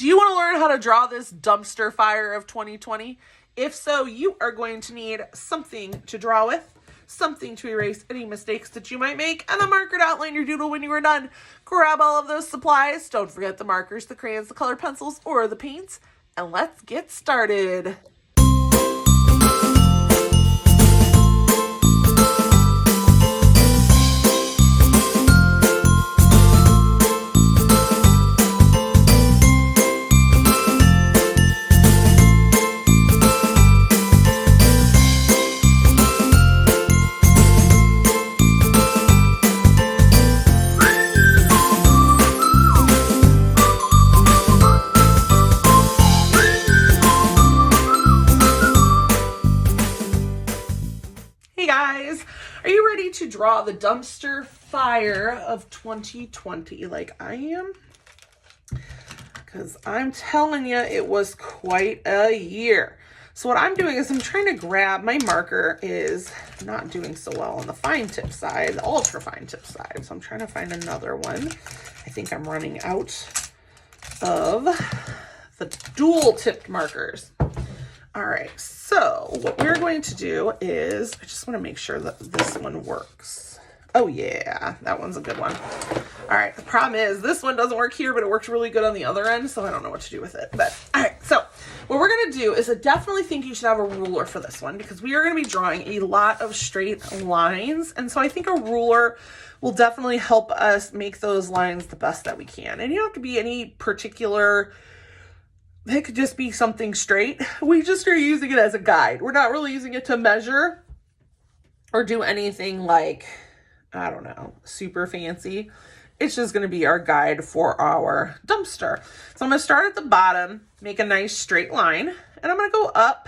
Do you want to learn how to draw this dumpster fire of 2020? If so, you are going to need something to draw with, something to erase any mistakes that you might make, and a marker to outline your doodle when you are done. Grab all of those supplies. Don't forget the markers, the crayons, the colored pencils, or the paints, and let's get started. Are you ready to draw the dumpster fire of 2020 like I am? Because I'm telling you, it was quite a year. So what I'm doing is I'm trying to grab, my marker is not doing so well on the fine tip side, the ultra fine tip side. So I'm trying to find another one. I think I'm running out of the dual tipped markers. All right, so what we're going to do is, I just want to make sure that this one works. Oh yeah, that one's a good one. All right, the problem is this one doesn't work here, but it works really good on the other end, so I don't know what to do with it. But all right, so what we're going to do is I definitely think you should have a ruler for this one because we are going to be drawing a lot of straight lines. And so I think a ruler will definitely help us make those lines the best that we can. And you don't have to be any particular. It could just be something straight. We just are using it as a guide. We're not really using it to measure or do anything like, I don't know, super fancy. It's just going to be our guide for our dumpster. So I'm going to start at the bottom, make a nice straight line, and I'm going to go up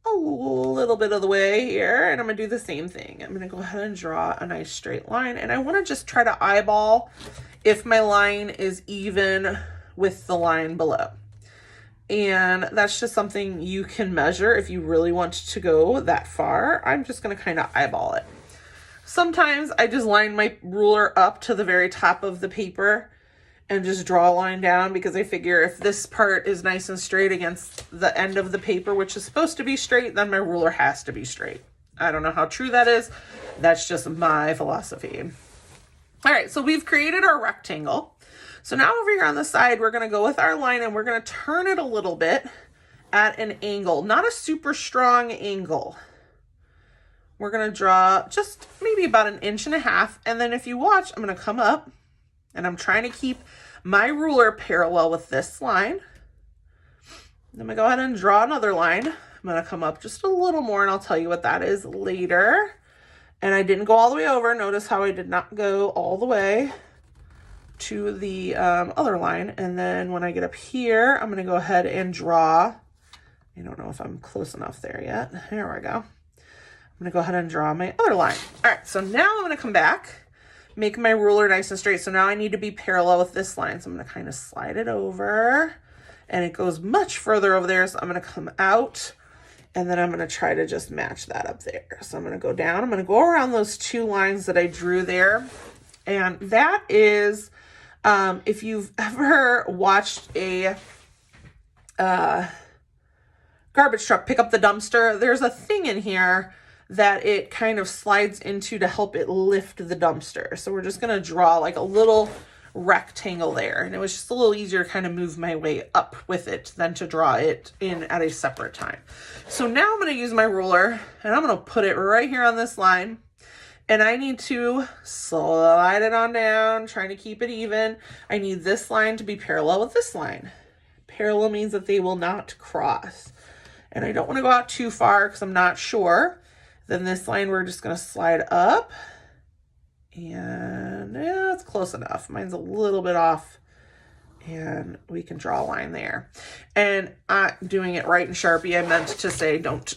a little bit of the way here, and I'm going to do the same thing. I'm going to go ahead and draw a nice straight line, and I want to just try to eyeball if my line is even with the line below. And that's just something you can measure if you really want to go that far. I'm just going to kind of eyeball it. Sometimes I just line my ruler up to the very top of the paper and just draw a line down because I figure if this part is nice and straight against the end of the paper, which is supposed to be straight, then my ruler has to be straight. I don't know how true that is. That's just my philosophy. All right, so we've created our rectangle. So now over here on the side, we're going to go with our line and we're going to turn it a little bit at an angle, not a super strong angle. We're going to draw just maybe about 1.5 inches. And then if you watch, I'm going to come up and I'm trying to keep my ruler parallel with this line. I'm going to go ahead and draw another line. I'm going to come up just a little more and I'll tell you what that is later. And I didn't go all the way over. Notice how I did not go all the way to the other line. And then when I get up here, I'm going to go ahead and draw. I don't know if I'm close enough there yet. There we go. I'm going to go ahead and draw my other line. All right, so now I'm going to come back, make my ruler nice and straight. So now I need to be parallel with this line. So I'm going to kind of slide it over and it goes much further over there. So I'm going to come out and then I'm going to try to just match that up there. So I'm going to go down. I'm going to go around those two lines that I drew there. And that is, if you've ever watched a garbage truck pick up the dumpster, there's a thing in here that it kind of slides into to help it lift the dumpster. So we're just going to draw like a little rectangle there. And it was just a little easier to kind of move my way up with it than to draw it in at a separate time. So now I'm going to use my ruler and I'm going to put it right here on this line. And I need to slide it on down, trying to keep it even. I need this line to be parallel with this line. Parallel means that they will not cross. And I don't want to go out too far because I'm not sure. Then this line, we're just going to slide up. And yeah, it's close enough. Mine's a little bit off. And we can draw a line there. And I'm doing it right in Sharpie. I meant to say don't.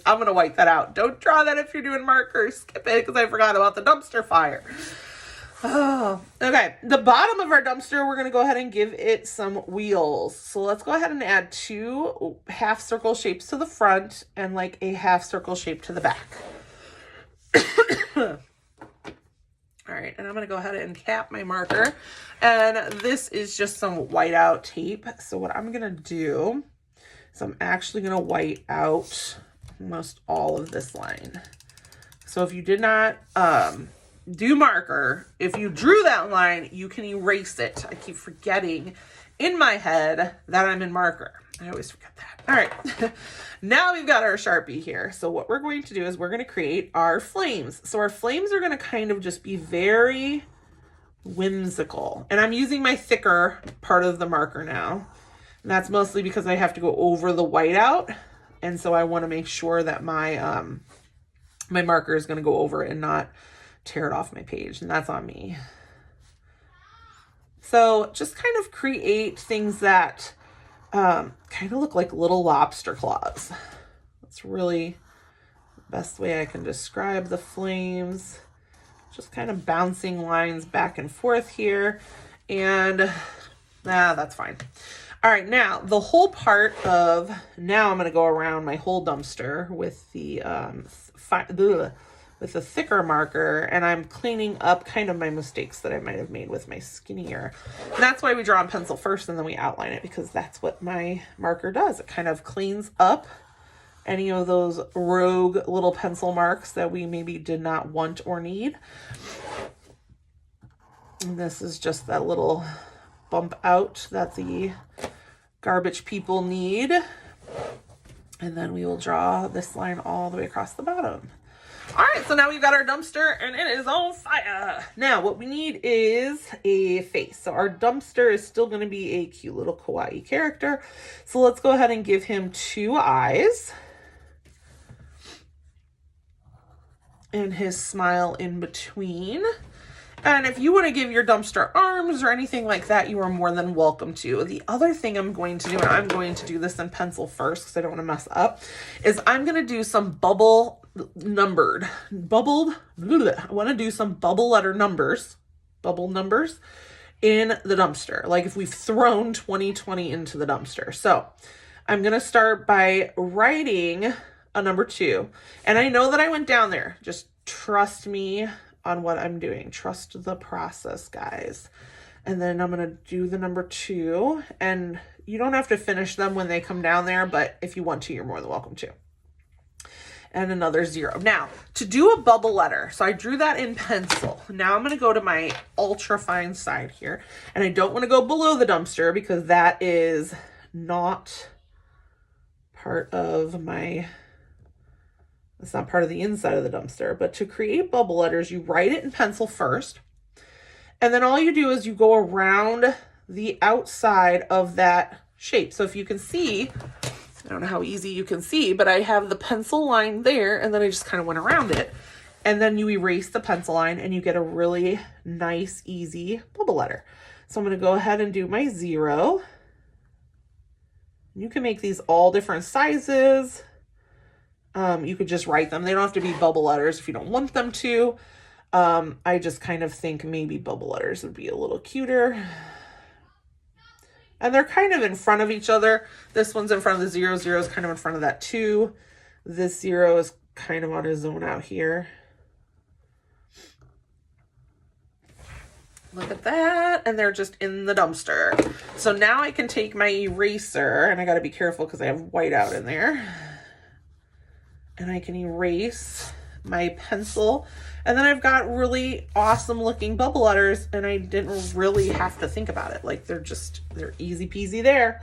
I'm going to wipe that out. Don't draw that if you're doing markers. Skip it because I forgot about the dumpster fire. Oh, okay. The bottom of our dumpster, we're going to go ahead and give it some wheels. So let's go ahead and add 2 half circle shapes to the front and like a half circle shape to the back. All right, and I'm gonna go ahead and cap my marker. And this is just some whiteout tape. So what I'm gonna do is I'm actually gonna white out almost all of this line. So if you did not do marker, if you drew that line, you can erase it. I keep forgetting in my head that I'm in marker. I always forget that. All right, now we've got our Sharpie here. So what we're going to do is we're going to create our flames. So our flames are going to kind of just be very whimsical. And I'm using my thicker part of the marker now. And that's mostly because I have to go over the whiteout. And so I want to make sure that my, my marker is going to go over it and not tear it off my page. And that's on me. So just kind of create things that kind of look like little lobster claws. That's really the best way I can describe the flames. Just kind of bouncing lines back and forth here. And that's fine. All right, now the whole part of, now I'm going to go around my whole dumpster with the with a thicker marker, and I'm cleaning up kind of my mistakes that I might have made with my skinnier. And that's why we draw in pencil first and then we outline it, because that's what my marker does. It kind of cleans up any of those rogue little pencil marks that we maybe did not want or need. And this is just that little bump out that the garbage people need. And then we will draw this line all the way across the bottom. All right, so now we've got our dumpster and it is on fire. Now what we need is a face. So our dumpster is still going to be a cute little kawaii character. So let's go ahead and give him 2 eyes. And his smile in between. And if you want to give your dumpster arms or anything like that, you are more than welcome to. The other thing I'm going to do, and I'm going to do this in pencil first because I don't want to mess up, is I'm going to do some bubbled, I want to do some bubble letter numbers, bubble numbers in the dumpster. Like if we've thrown 2020 into the dumpster. So I'm going to start by writing a number 2. And I know that I went down there. Just trust me on what I'm doing. Trust the process, guys. And then I'm going to do the number 2, and you don't have to finish them when they come down there, but if you want to, you're more than welcome to. And another 0. Now, to do a bubble letter, so I drew that in pencil. Now I'm going to go to my ultra fine side here, and I don't want to go below the dumpster because that is not part of my, it's not part of the inside of the dumpster. But to create bubble letters, you write it in pencil first, and then all you do is you go around the outside of that shape. So if you can see, I don't know how easy you can see, but I have the pencil line there, and then I just kind of went around it. And then you erase the pencil line and you get a really nice, easy bubble letter. So I'm going to go ahead and do my 0. You can make these all different sizes. You could just write them. They don't have to be bubble letters if you don't want them to. I just kind of think maybe bubble letters would be a little cuter. And they're kind of in front of each other. This one's in front of the 0. 0 is kind of in front of that 2. This 0 is kind of on his own out here. Look at that. And they're just in the dumpster. So now I can take my eraser, and I got to be careful because I have white out in there. And I can erase my pencil. And then I've got really awesome looking bubble letters, and I didn't really have to think about it. Like they're easy peasy there.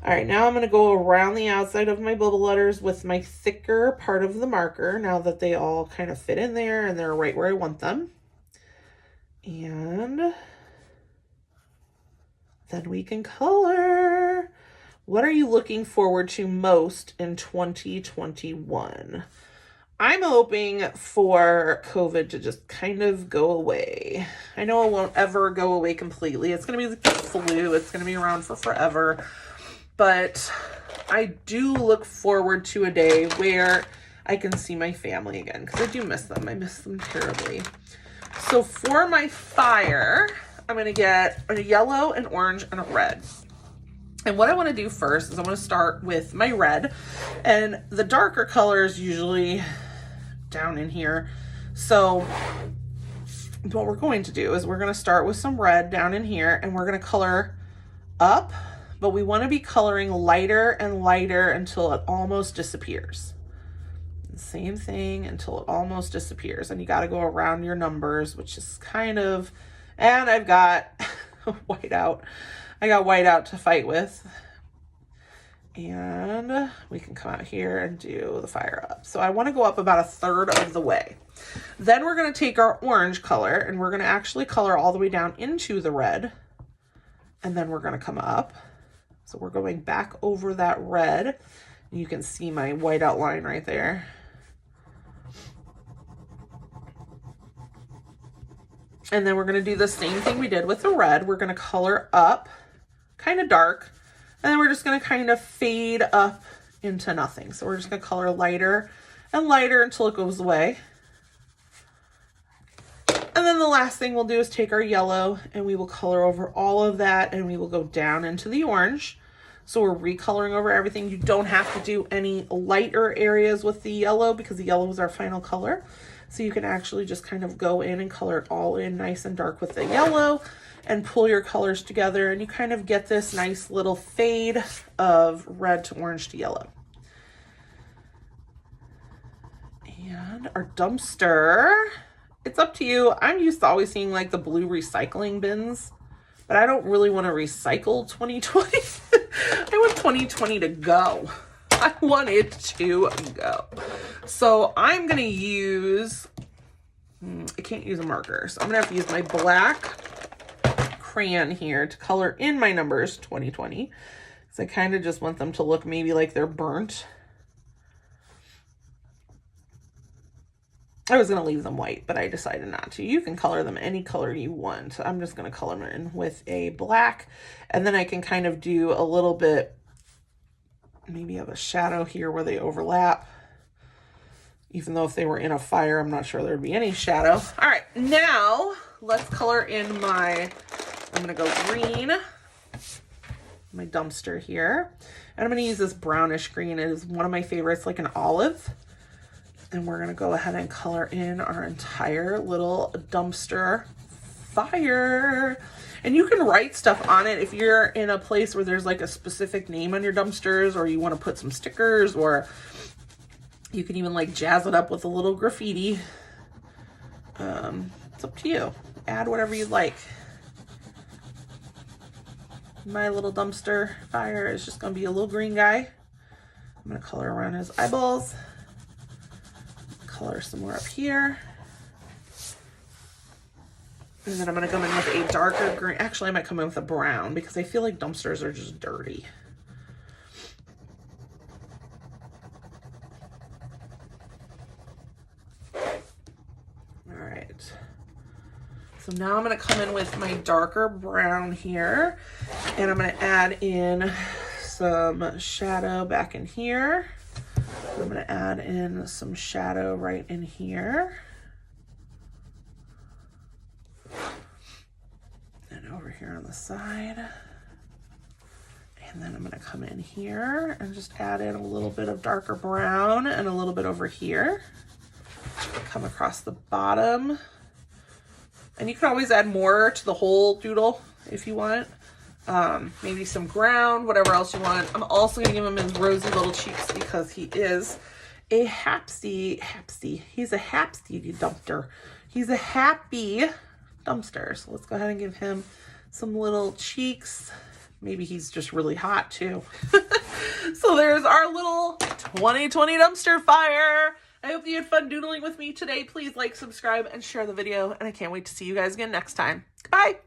All right, now I'm going to go around the outside of my bubble letters with my thicker part of the marker, now that they all kind of fit in there and they're right where I want them. And then we can color. What are you looking forward to most in 2021? I'm hoping for COVID to just kind of go away. I know it won't ever go away completely. It's going to be like the flu. It's going to be around for forever. But I do look forward to a day where I can see my family again, because I do miss them. I miss them terribly. So for my fire, I'm going to get a yellow, an orange, and a red. And what I want to do first is I want to start with my red. And the darker color is usually down in here. So what we're going to do is we're going to start with some red down in here, and we're going to color up, but we want to be coloring lighter and lighter until it almost disappears. Same thing until it almost disappears. And you got to go around your numbers, which is kind of, and I've got white out. I got white out to fight with. And we can come out here and do the fire up. So I want to go up about 1/3 of the way. Then we're going to take our orange color and we're going to actually color all the way down into the red. And then we're going to come up. So we're going back over that red. You can see my white outline right there. And then we're going to do the same thing we did with the red. We're going to color up kind of dark. And then we're just going to kind of fade up into nothing. So we're just going to color lighter and lighter until it goes away. And then the last thing we'll do is take our yellow and we will color over all of that, and we will go down into the orange. So we're recoloring over everything. You don't have to do any lighter areas with the yellow because the yellow is our final color. So you can actually just kind of go in and color it all in nice and dark with the yellow and pull your colors together, and you kind of get this nice little fade of red to orange to yellow. And our dumpster, it's up to you. I'm used to always seeing like the blue recycling bins, but I don't really want to recycle 2020. I want 2020 to go. I want it to go. So I'm going to use, I can't use a marker, so I'm going to have to use my black crayon here to color in my numbers 2020, because I kind of just want them to look maybe like they're burnt. I was going to leave them white, but I decided not to. You can color them any color you want. I'm just going to color them in with a black, and then I can kind of do a little bit, maybe have a shadow here where they overlap. Even though if they were in a fire, I'm not sure there'd be any shadow. All right, now let's color in my, I'm going to go green, my dumpster here. And I'm going to use this brownish green. It is one of my favorites, like an olive. And we're going to go ahead and color in our entire little dumpster fire. And you can write stuff on it if you're in a place where there's like a specific name on your dumpsters, or you want to put some stickers, or you can even like jazz it up with a little graffiti. It's up to you. Add whatever you'd like. My little dumpster fire is just going to be a little green guy. I'm going to color around his eyeballs. Color some more up here. And then I'm going to come in with a darker green. Actually, I might come in with a brown because I feel like dumpsters are just dirty. All right. So now I'm going to come in with my darker brown here, and I'm going to add in some shadow back in here. I'm going to add in some shadow right in here. And over here on the side. And then I'm going to come in here and just add in a little bit of darker brown and a little bit over here. Come across the bottom. And you can always add more to the whole doodle if you want. Maybe some ground, whatever else you want. I'm also going to give him his rosy little cheeks because he is a hapsy. He's a hapsy dumpster. He's a happy dumpster. So let's go ahead and give him some little cheeks. Maybe he's just really hot too. So there's our little 2020 dumpster fire. I hope you had fun doodling with me today. Please like, subscribe, and share the video. And I can't wait to see you guys again next time. Goodbye.